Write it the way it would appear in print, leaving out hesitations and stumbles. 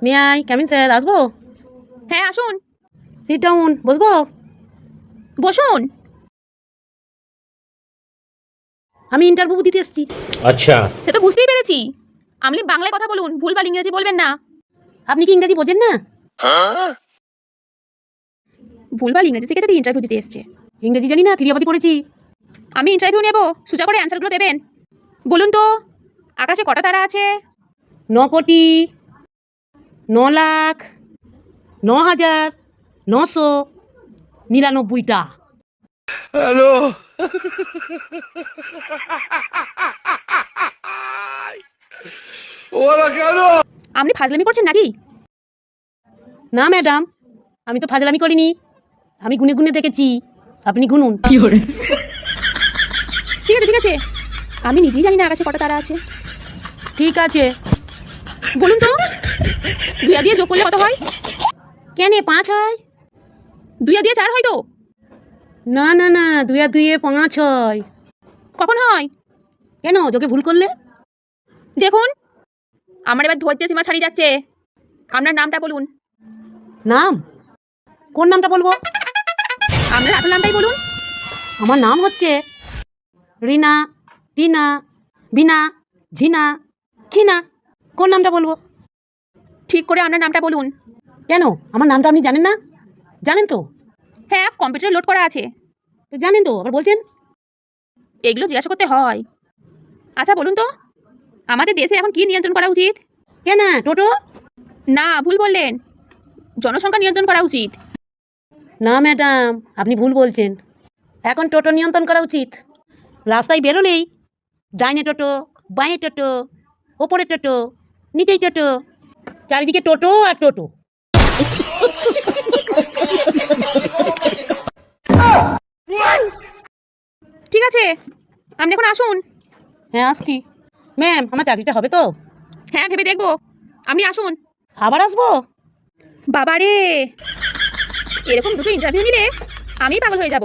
May I কেমন sir আসবো? হ্যাঁ আসুন। সিট ডাউন, বসবো? বসুন। আমি ইন্টারভিউ দিতে এসেছি। আচ্ছা, সে তো বুঝতেই পেরেছি। আপনি বাংলায় কথা বলুন, ভুলভাল ইংরেজি বলবেন না। আপনি কি ইংরেজি বোঝেন না? ভুলভাল ইংরেজি থেকে যদি ইন্টারভিউ দিতে এসছে। ইংরেজি জানি না, ক্রিয়াপতি পড়েছি। আমি ইন্টারভিউ নেব, সোজা করে অ্যান্সারগুলো দেবেন। বলুন তো, আকাশে কটা তারা আছে? 9 কোটি, 9 লাখ, 9,000, 999টা। হ্যালো। ওরা কেন? আপনি ফাজলামি করছেন নাকি? না ম্যাডাম, আমি তো ফাজলামি করিনি, আমি গুনে গুনে দেখেছি। আপনি গুনুন। ঠিক আছে ঠিক আছে, আমি নিজেই জানি না আকাশে কটা তারা আছে। ঠিক আছে, বলুন তো, 2 দিয়ে যোগ করলে কত হয়? কেন 5 হয়? 2 দিয়ে 4 হয় তো? না না না, 2 আর 2 5 হয়। কখন হয়? কেন যোগে ভুল করলে? দেখুন, আমার এবার ধৈর্যের সীমা ছাড়িয়ে যাচ্ছে। আপনার নামটা বলুন। নাম? কোন নামটা বলবো? আপনার আসল নামটাই বলুন। আমার নাম হচ্ছে রিনা, টিনা, বিনা, ঝিনা, খিনা। কোন নামটা বলবো? ঠিক করে আপনার নামটা বলুন। কেন আমার নামটা আপনি জানেন না? জানেন তো? হ্যাঁ, কম্পিউটারে লোড করা আছে। তো জানেন তো, আবার বলছেন? এগুলো জিজ্ঞাসা করতে হয়। আচ্ছা বলুন তো, আমাদের দেশে এখন কি নিয়ন্ত্রণ করা উচিত? কেন টোটো? না, ভুল বললেন। জনসংখ্যা নিয়ন্ত্রণ করা উচিত। না ম্যাডাম, আপনি ভুল বলছেন। এখন টোটো নিয়ন্ত্রণ করা উচিত। রাস্তায় বেরোলেই ডাইনে টোটো, বাঁয়ে টোটো, ওপরে টোটো, নিচেই টোটো, চারিদিকে টোটো আর টোটো। ঠিক আছে, আপনি এখন আসুন। হ্যাঁ আসছি। ম্যাম, আমার চাকরিটা হবে তো? হ্যাঁ, ভেবে দেখবো। আপনি আসুন। আবার আসবো? বাবা রে, এরকম দুটো ইন্টারভিউ নিলে আমি পাগল হয়ে যাব।